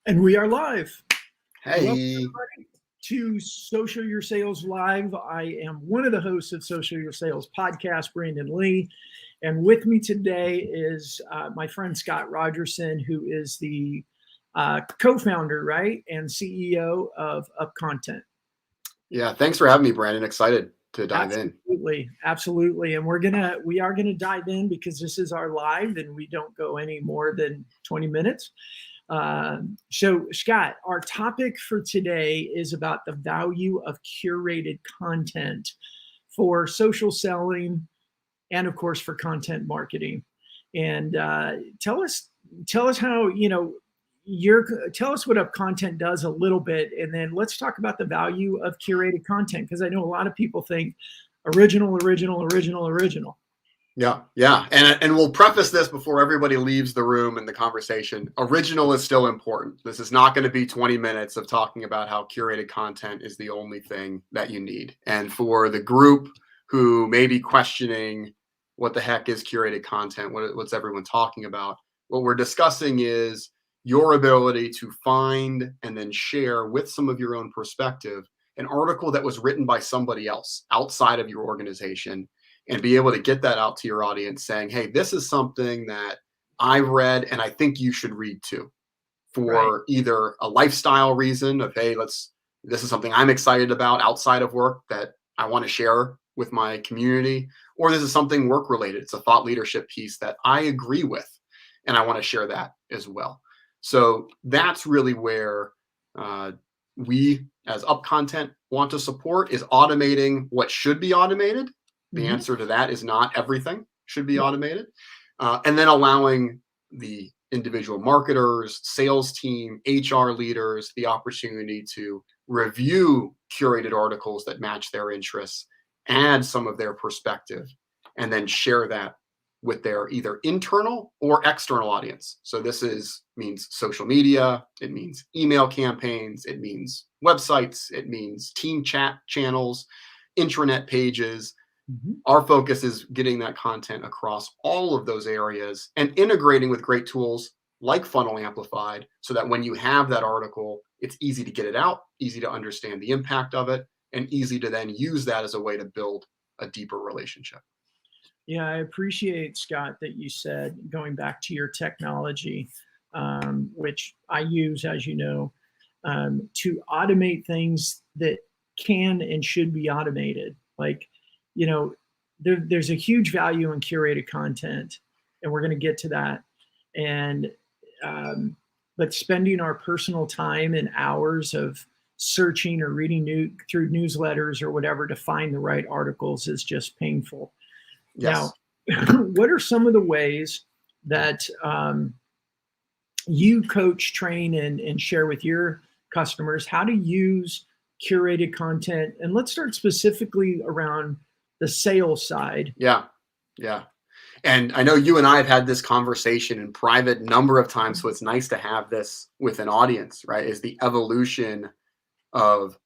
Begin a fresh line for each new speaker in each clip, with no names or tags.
And we are live. Welcome
Hey.
everybody to Social Your Sales Live. I am one of the hosts of Social Your Sales podcast, Brandon Lee. And with me today is my friend Scott Rogerson, who is the co-founder, right, and CEO of UpContent.
Yeah, thanks for having me, Brandon. Excited to dive in.
Absolutely. And we are gonna dive in because this is our live and we don't go any more than 20 minutes. So Scott, our topic for today is about the value of curated content for social selling and of course for content marketing. And tell us how, tell us what UpContent does a little bit, and then let's talk about the value of curated content, because I know a lot of people think original.
Yeah. And we'll preface this before everybody leaves the room in the conversation. Original is still important. This is not going to be 20 minutes of talking about how curated content is the only thing that you need. And for the group who may be questioning what the heck is curated content, what's everyone talking about, what we're discussing is your ability to find and then share with some of your own perspective an article that was written by somebody else outside of your organization, and be able to get that out to your audience saying, hey, this is something that I've read and I think you should read too, for either a lifestyle reason of, hey, this is something I'm excited about outside of work that I want to share with my community, or this is something work related. It's a thought leadership piece that I agree with and I want to share that as well. So that's really where we as UpContent want to support, is automating what should be automated. The answer to that is not everything should be automated. And then allowing the individual marketers, sales team, HR leaders the opportunity to review curated articles that match their interests, add some of their perspective, and then share that with their either internal or external audience. So this means social media, it means email campaigns, it means websites, it means team chat channels, intranet pages. Our focus is getting that content across all of those areas and integrating with great tools like FunnelAmplified, so that when you have that article, it's easy to get it out, easy to understand the impact of it, and easy to then use that as a way to build a deeper relationship.
Yeah, I appreciate, Scott, that you said, going back to your technology, which I use, as you know, to automate things that can and should be automated. Like, there's a huge value in curated content, and we're going to get to that. And but spending our personal time and hours of searching or reading through newsletters or whatever to find the right articles is just painful.
Yes.
Now, what are some of the ways that you coach, train, and share with your customers how to use curated content? And let's start specifically around the sales side.
Yeah. And I know you and I have had this conversation in private a number of times, so it's nice to have this with an audience, right? Is the evolution of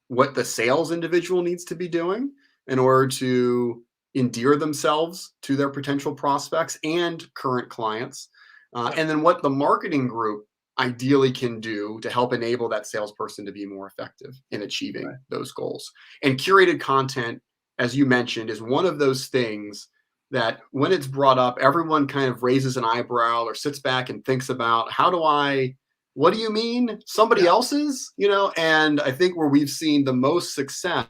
what the sales individual needs to be doing in order to endear themselves to their potential prospects and current clients, and then what the marketing group ideally can do to help enable that salesperson to be more effective in achieving those goals. And curated content, as you mentioned, is one of those things that when it's brought up, everyone kind of raises an eyebrow or sits back and thinks about, what do you mean? Somebody else's, and I think where we've seen the most success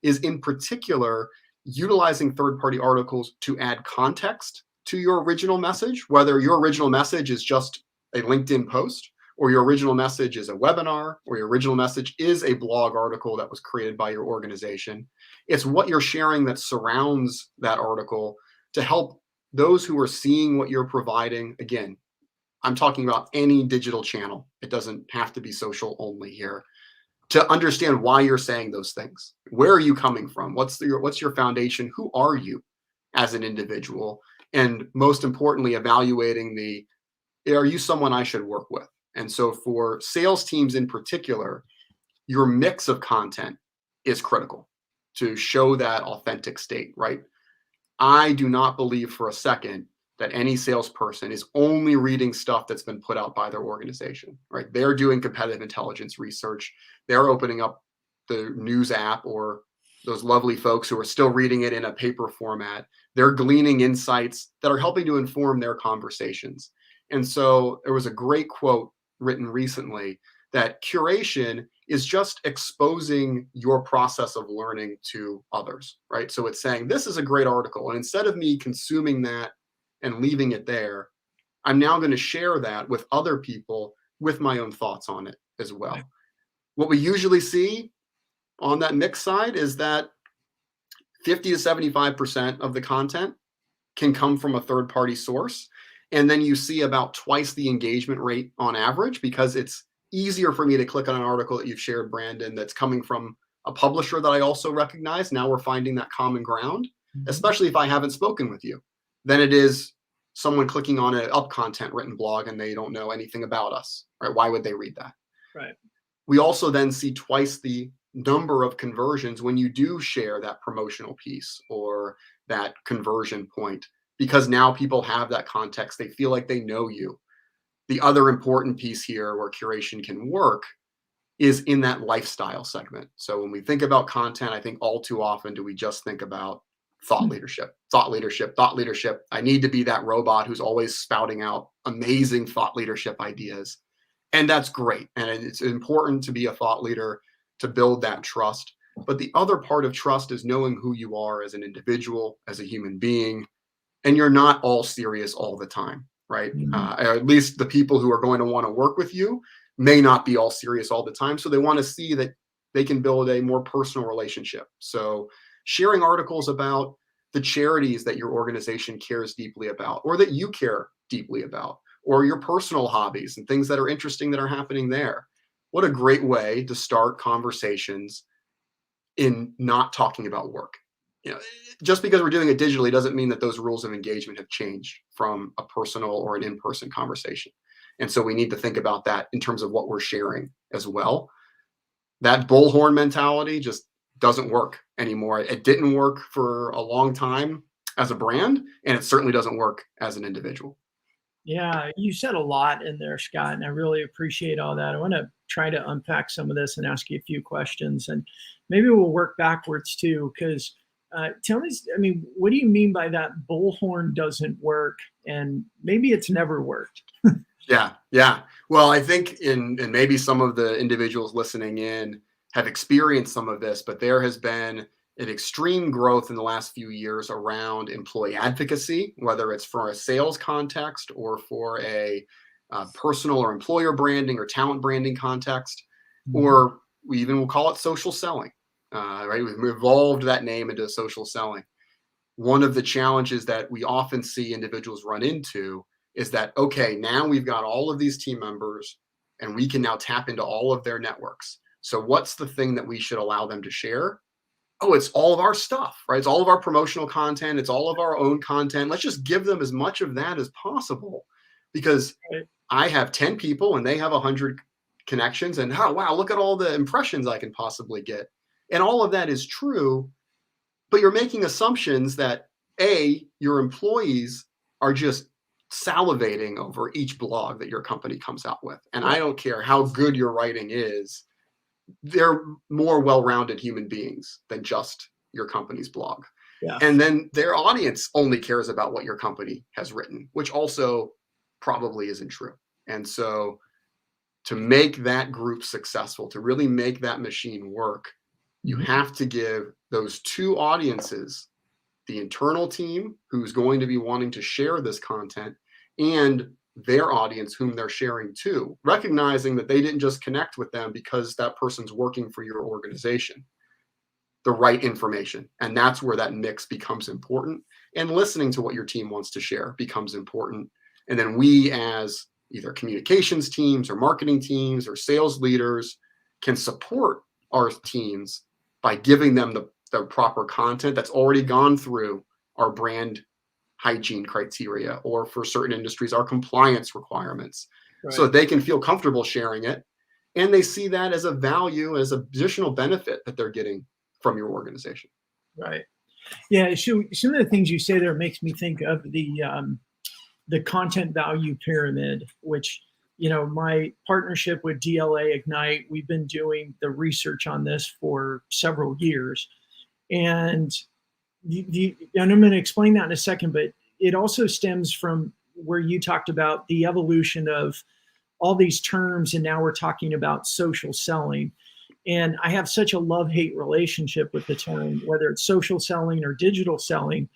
is in particular utilizing third-party articles to add context to your original message, whether your original message is just a LinkedIn post, or your original message is a webinar, or your original message is a blog article that was created by your organization. It's what you're sharing that surrounds that article to help those who are seeing what you're providing. Again, I'm talking about any digital channel. It doesn't have to be social only here. To understand why you're saying those things. Where are you coming from? What's your foundation? Who are you as an individual? And most importantly, evaluating are you someone I should work with? And so for sales teams in particular, your mix of content is critical to show that authentic state, right? I do not believe for a second that any salesperson is only reading stuff that's been put out by their organization, right? They're doing competitive intelligence research. They're opening up the news app, or those lovely folks who are still reading it in a paper format. They're gleaning insights that are helping to inform their conversations. And so there was a great quote written recently that curation is just exposing your process of learning to others, right? So it's saying, this is a great article. And instead of me consuming that and leaving it there, I'm now going to share that with other people with my own thoughts on it as well.
Right.
What we usually see on that mix side is that 50 to 75% of the content can come from a third-party source. And then you see about twice the engagement rate on average, because it's easier for me to click on an article that you've shared, Brandon, that's coming from a publisher that I also recognize. Now we're finding that common ground, especially if I haven't spoken with you, than it is someone clicking on an UpContent written blog and they don't know anything about us, right? Why would they read that?
Right.
We also then see twice the number of conversions when you do share that promotional piece or that conversion point, because now people have that context. They feel like they know you. The other important piece here where curation can work is in that lifestyle segment. So when we think about content, I think all too often do we just think about thought leadership, thought leadership, thought leadership. I need to be that robot who's always spouting out amazing thought leadership ideas. And that's great. And it's important to be a thought leader to build that trust. But the other part of trust is knowing who you are as an individual, as a human being, and you're not all serious all the time, right? Or at least the people who are going to want to work with you may not be all serious all the time. So they want to see that they can build a more personal relationship. So sharing articles about the charities that your organization cares deeply about, or that you care deeply about, or your personal hobbies and things that are interesting that are happening there. What a great way to start conversations in not talking about work. You know, just because we're doing it digitally doesn't mean that those rules of engagement have changed from a personal or an in-person conversation. And so we need to think about that in terms of what we're sharing as well. That bullhorn mentality just doesn't work anymore. It didn't work for a long time as a brand, and it certainly doesn't work as an individual.
Yeah, you said a lot in there, Scott, and I really appreciate all that. I want to try to unpack some of this and ask you a few questions, and maybe we'll work backwards too, because tell me, I mean, what do you mean by that bullhorn doesn't work? And maybe it's never worked.
Yeah. Well, I think and maybe some of the individuals listening in have experienced some of this, but there has been an extreme growth in the last few years around employee advocacy, whether it's for a sales context or for a personal or employer branding or talent branding context, or we even will call it social selling, right? We've evolved that name into social selling. One of the challenges that we often see individuals run into is that, okay, now we've got all of these team members and we can now tap into all of their networks. So what's the thing that we should allow them to share? Oh, it's all of our stuff, right? It's all of our promotional content. It's all of our own content. Let's just give them as much of that as possible, because I have 10 people and they have 100 connections, and oh, wow, look at all the impressions I can possibly get. And all of that is true, but you're making assumptions that your employees are just salivating over each blog that your company comes out with. And I don't care how good your writing is, they're more well-rounded human beings than just your company's blog.
Yeah.
And then their audience only cares about what your company has written, which also probably isn't true. And so to make that group successful, to really make that machine work, you have to give those two audiences, the internal team who's going to be wanting to share this content, and their audience whom they're sharing to, recognizing that they didn't just connect with them because that person's working for your organization, the right information. And that's where that mix becomes important. And listening to what your team wants to share becomes important. And then we, as either communications teams or marketing teams or sales leaders, can support our teams by giving them the proper content that's already gone through our brand hygiene criteria, or for certain industries, our compliance requirements, so that they can feel comfortable sharing it. And they see that as a value, as an additional benefit that they're getting from your organization.
Right. Yeah. So some of the things you say there makes me think of the the content value pyramid, which, my partnership with DLA Ignite, we've been doing the research on this for several years. And and I'm going to explain that in a second, but it also stems from where you talked about the evolution of all these terms, and now we're talking about social selling. And I have such a love-hate relationship with the term, whether it's social selling or digital selling,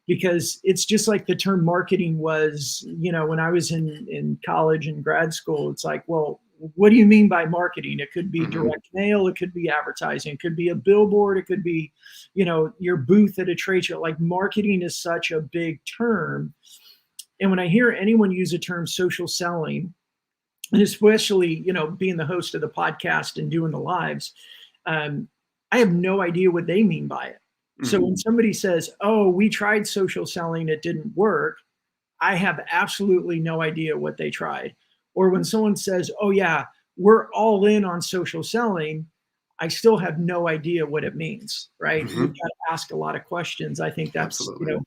because it's just like the term marketing was, when I was in college and grad school. It's like, well, what do you mean by marketing? It could be direct mail, it could be advertising, it could be a billboard, it could be, your booth at a trade show. Like, marketing is such a big term. And when I hear anyone use the term social selling, and especially, being the host of the podcast and doing the lives, I have no idea what they mean by it. So when somebody says, oh, we tried social selling, it didn't work, I have absolutely no idea what they tried. Or when someone says, oh yeah, we're all in on social selling, I still have no idea what it means, right? You've got to ask a lot of questions. I think that's,
absolutely.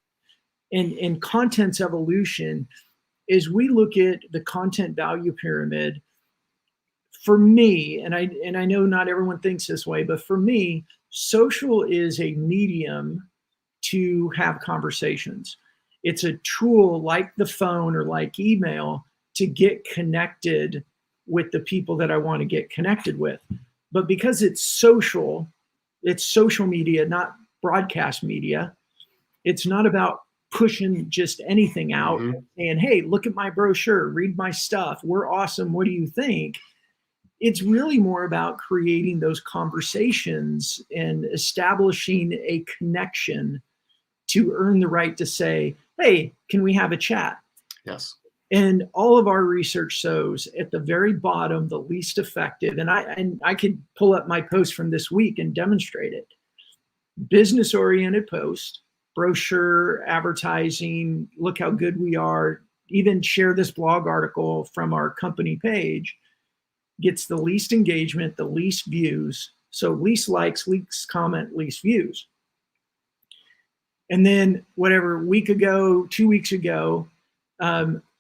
In content's evolution, is we look at the content value pyramid. For me, and I know not everyone thinks this way, but for me, social is a medium to have conversations. It's a tool like the phone or like email to get connected with the people that I want to get connected with. But because it's social media, not broadcast media. It's not about pushing just anything out and, hey, look at my brochure, read my stuff, we're awesome, what do you think? It's really more about creating those conversations and establishing a connection to earn the right to say, hey, can we have a chat?
Yes.
And all of our research shows at the very bottom, the least effective, and I could pull up my post from this week and demonstrate it. Business-oriented post, brochure, advertising, look how good we are, even share this blog article from our company page, gets the least engagement, the least views. So least likes, least comment, least views. And then whatever, week ago, 2 weeks ago,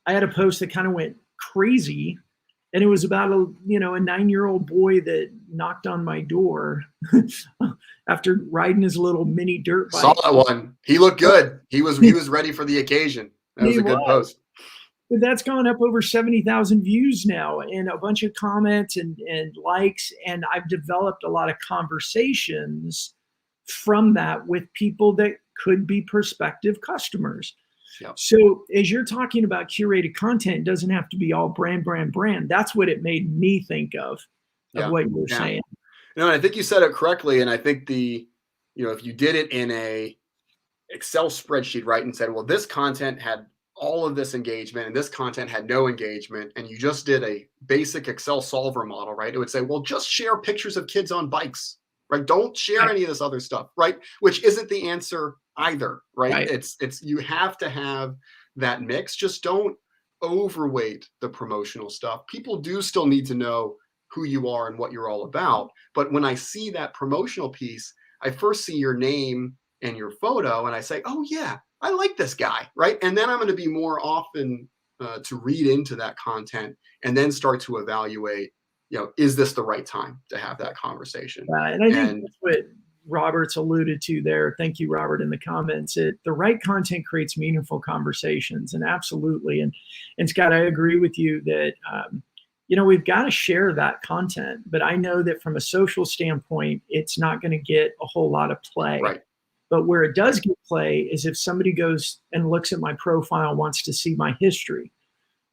I had a post that kind of went crazy. And it was about a 9-year-old boy that knocked on my door after riding his little mini dirt bike.
Saw that one. He looked good. He was ready for the occasion. That was a good post.
But that's gone up over 70,000 views now, and a bunch of comments and likes. And I've developed a lot of conversations from that with people that could be prospective customers.
Yep.
So as you're talking about curated content, it doesn't have to be all brand. That's what it made me think of what you were saying.
No, and I think you said it correctly. And I think if you did it in a Excel spreadsheet, right, and said, well, this content had all of this engagement and this content had no engagement, and you just did a basic Excel solver model, right, it would say, well, just share pictures of kids on bikes, right? Don't share any of this other stuff, right? Which isn't the answer either, right? It's you have to have that mix. Just don't overweight the promotional stuff. People do still need to know who you are and what you're all about. But when I see that promotional piece, I first see your name and your photo, and I say, oh yeah, I like this guy, right? And then I'm going to be more often to read into that content and then start to evaluate, is this the right time to have that conversation?
And I think that's what Robert's alluded to there. Thank you, Robert, in the comments. The right content creates meaningful conversations, and absolutely. And Scott, I agree with you that, we've got to share that content, but I know that from a social standpoint, it's not going to get a whole lot of play.
Right.
But where it does get play is if somebody goes and looks at my profile, wants to see my history,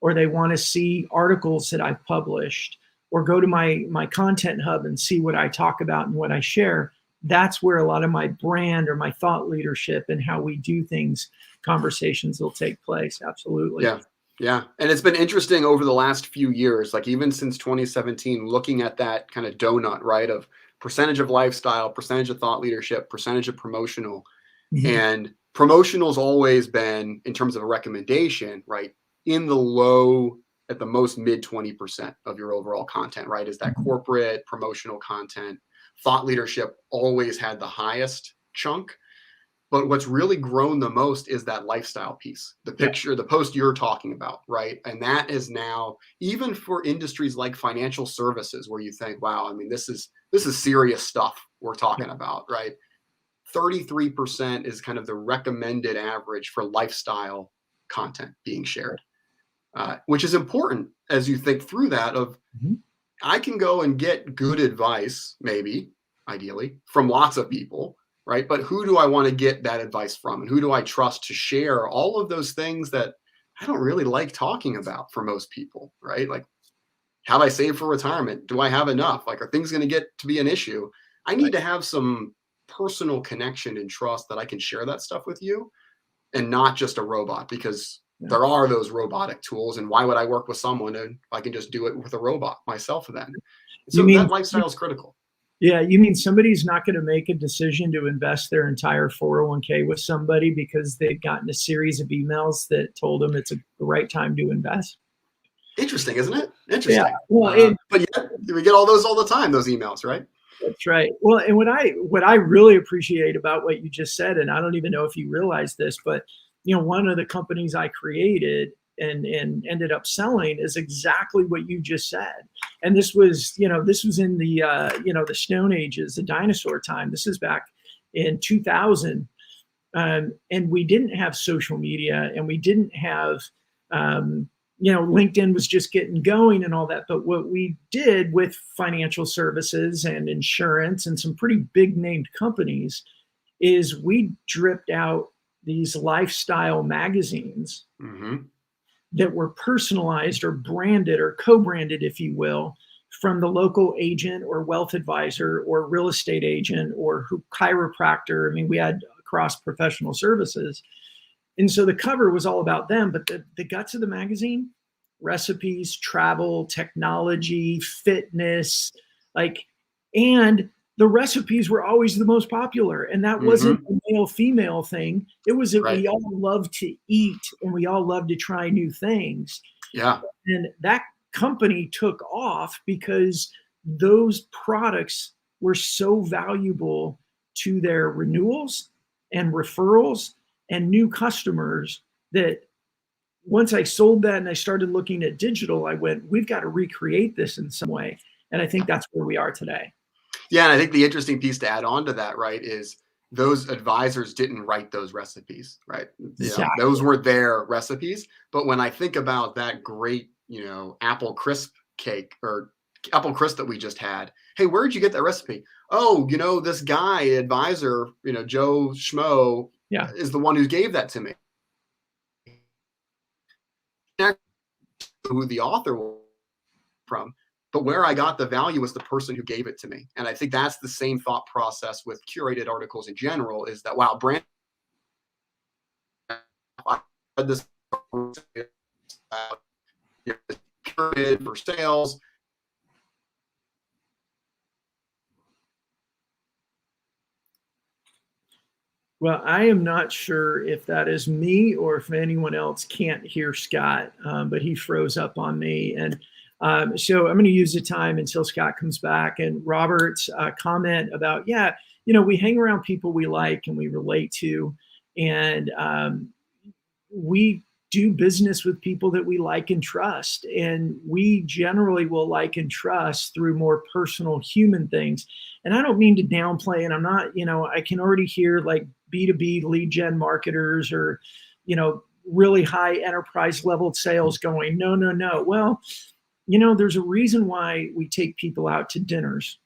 or they want to see articles that I've published, or go to my content hub and see what I talk about and what I share. That's where a lot of my brand or my thought leadership and how we do things, conversations will take place. Absolutely.
Yeah. And it's been interesting over the last few years, like even since 2017, looking at that kind of donut, right, of percentage of lifestyle, percentage of thought leadership, percentage of promotional. And promotional's always been, in terms of a recommendation, right, in the low, at the most mid 20% of your overall content, right, is that corporate promotional content. Thought leadership always had the highest chunk. But what's really grown the most is that lifestyle piece, the picture, the post you're talking about, right? And that is now, even for industries like financial services, where you think, wow, I mean, this is serious stuff we're talking about, right? 33% is kind of the recommended average for lifestyle content being shared, which is important as you think through that of, I can go and get good advice, maybe, ideally, from lots of people, right? But who do I want to get that advice from? And who do I trust to share all of those things that I don't really like talking about for most people, right? Like, have I saved for retirement? Do I have enough? Like, are things going to get to be an issue? I need to have some personal connection and trust that I can share that stuff with you and not just a robot, because there are those robotic tools. And why would I work with someone if I can just do it with a robot myself then? So that lifestyle is critical.
Yeah, you mean somebody's not going to make a decision to invest their entire 401k with somebody because they've gotten a series of emails that told them it's the right time to invest?
Interesting, isn't it? Interesting.
Yeah. Well,
but yet we get all those all the time, those emails, right?
That's right. Well, and what I really appreciate about what you just said, and I don't even know if you realize this, but one of the companies I created and ended up selling is exactly what you just said. And this was in the the Stone Ages, the dinosaur time. This is back in 2000, and we didn't have social media, and we didn't have LinkedIn was just getting going and all that. But what we did with financial services and insurance and some pretty big named companies is we dripped out these lifestyle magazines that were personalized or branded or co-branded, if you will, from the local agent or wealth advisor or real estate agent or chiropractor. I mean, we had across professional services. And so the cover was all about them, but the guts of the magazine, recipes, travel, technology, fitness, and the recipes were always the most popular. And that wasn't a male-female thing. It was that we all love to eat and we all love to try new things.
Yeah.
And that company took off because those products were so valuable to their renewals and referrals and new customers that once I sold that and I started looking at digital, I went, we've got to recreate this in some way. And I think that's where we are today.
Yeah. And I think the interesting piece to add on to that, right, is those advisors didn't write those recipes, right?
Exactly.
Those were their recipes. But when I think about that great, apple crisp cake or apple crisp that we just had, hey, where'd you get that recipe? Oh, this guy, advisor, Joe Schmo, is the one who gave that to me. Who the author was from, but where I got the value was the person who gave it to me. And I think that's the same thought process with curated articles in general, is that, wow, brand, I read this curated for sales.
Well, I am not sure if that is me or if anyone else can't hear Scott, but he froze up on me. And so I'm going to use the time until Scott comes back. And Robert's comment about, we hang around people we like and we relate to. And we do business with people that we like and trust. And we generally will like and trust through more personal human things. And I don't mean to downplay, and I'm not, I can already hear like B2B lead gen marketers or, really high enterprise level sales going, no. Well, there's a reason why we take people out to dinners,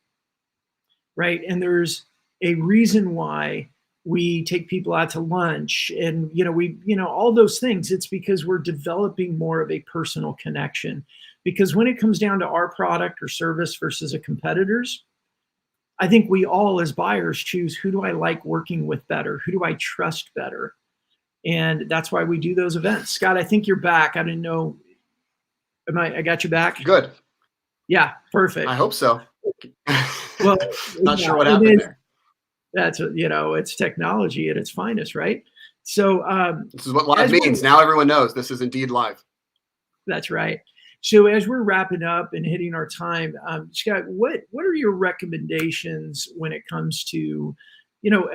right? And there's a reason why we take people out to lunch and, all those things. It's because we're developing more of a personal connection. Because when it comes down to our product or service versus a competitor's, I think we all as buyers choose, who do I like working with better? Who do I trust better? And that's why we do those events. Scott, I think you're back. I didn't know. I got you back?
Good.
Yeah, perfect.
I hope so.
Well,
not sure what happened there.
That's, it's technology at its finest, right? So
this is what live means. Now everyone knows this is indeed live.
That's right. So as we're wrapping up and hitting our time, Scott, what are your recommendations when it comes to,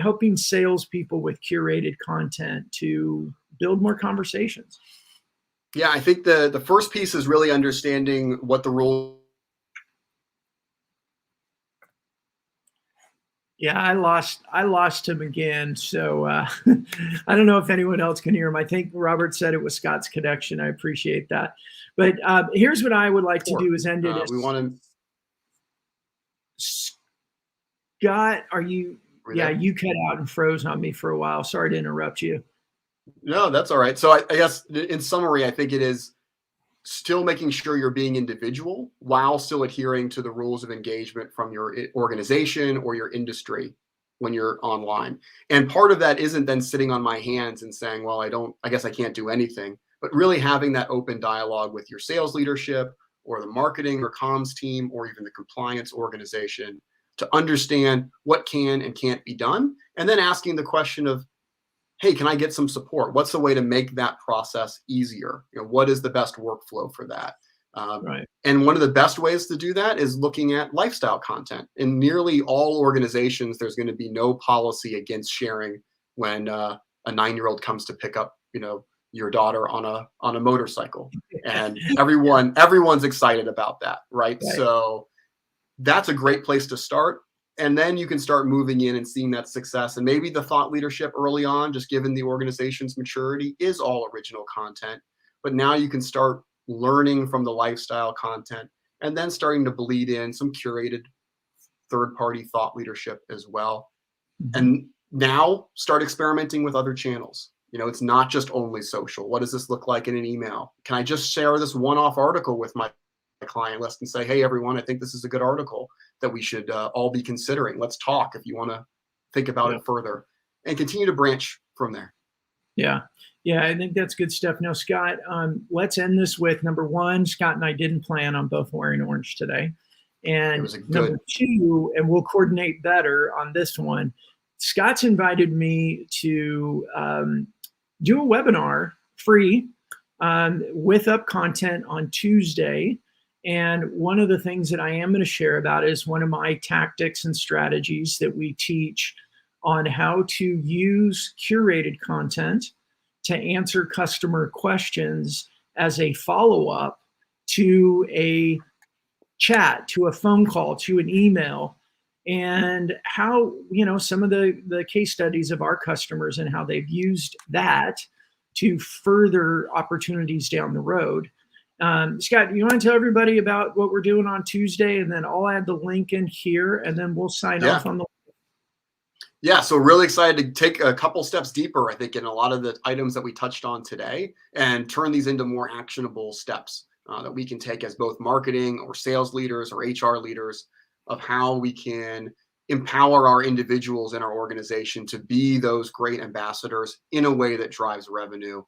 helping salespeople with curated content to build more conversations.
Yeah, I think the first piece is really understanding what the rules.
Yeah, I lost him again. So I don't know if anyone else can hear him. I think Robert said it was Scott's connection. I appreciate that. But here's what I would like to do is end it.
We want to.
Scott, are you? Yeah, you cut out and froze on me for a while. Sorry to interrupt you.
No, that's all right. So I guess in summary, I think it is still making sure you're being individual while still adhering to the rules of engagement from your organization or your industry when you're online. And part of that isn't then sitting on my hands and saying, well, I guess I can't do anything, but really having that open dialogue with your sales leadership or the marketing or comms team or even the compliance organization to understand what can and can't be done. And then asking the question of, hey, can I get some support? What's the way to make that process easier? What is the best workflow for that?
Right.
And one of the best ways to do that is looking at lifestyle content. In nearly all organizations, there's going to be no policy against sharing when a 9-year-old comes to pick up, your daughter on a motorcycle, and everyone's excited about that, right? So that's a great place to start. And then you can start moving in and seeing that success. And maybe the thought leadership early on, just given the organization's maturity, is all original content. But now you can start learning from the lifestyle content and then starting to bleed in some curated third-party thought leadership as well. Mm-hmm. And now start experimenting with other channels. It's not just only social. What does this look like in an email? Can I just share this one-off article with my client list and say, hey, everyone, I think this is a good article that we should all be considering. Let's talk if you want to think about it further, and continue to branch from there.
Yeah, I think that's good stuff. Now, Scott, let's end this with number one. Scott and I didn't plan on both wearing orange today. And number two, and we'll coordinate better on this one, Scott's invited me to do a webinar free with UpContent on Tuesday. And one of the things that I am going to share about is one of my tactics and strategies that we teach on how to use curated content to answer customer questions as a follow-up to a chat, to a phone call, to an email, and how, some of the case studies of our customers and how they've used that to further opportunities down the road. Scott, you want to tell everybody about what we're doing on Tuesday, and then I'll add the link in here, and then we'll sign off on the.
Yeah, so really excited to take a couple steps deeper, I think, in a lot of the items that we touched on today, and turn these into more actionable steps that we can take as both marketing or sales leaders or HR leaders, of how we can empower our individuals in our organization to be those great ambassadors in a way that drives revenue.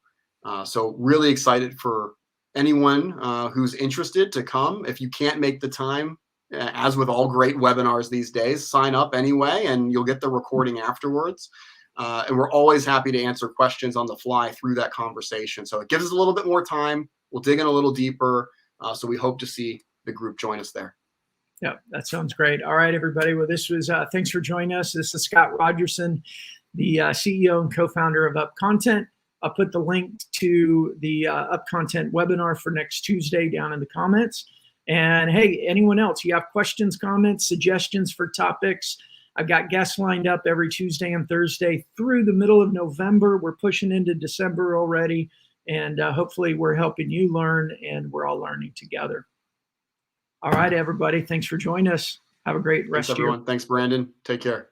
So really excited for anyone who's interested to come. If you can't make the time, as with all great webinars these days, sign up anyway, and you'll get the recording afterwards. And we're always happy to answer questions on the fly through that conversation. So it gives us a little bit more time. We'll dig in a little deeper. So we hope to see the group join us there.
Yeah, that sounds great. All right, everybody. Well, this was, thanks for joining us. This is Scott Rogerson, the CEO and co-founder of UpContent. I'll put the link to the UpContent webinar for next Tuesday down in the comments. And hey, anyone else, you have questions, comments, suggestions for topics? I've got guests lined up every Tuesday and Thursday through the middle of November. We're pushing into December already. And hopefully we're helping you learn, and we're all learning together. All right, everybody. Thanks for joining us. Have a great rest of your.
Thanks, everyone. Thanks, Brandon. Take care.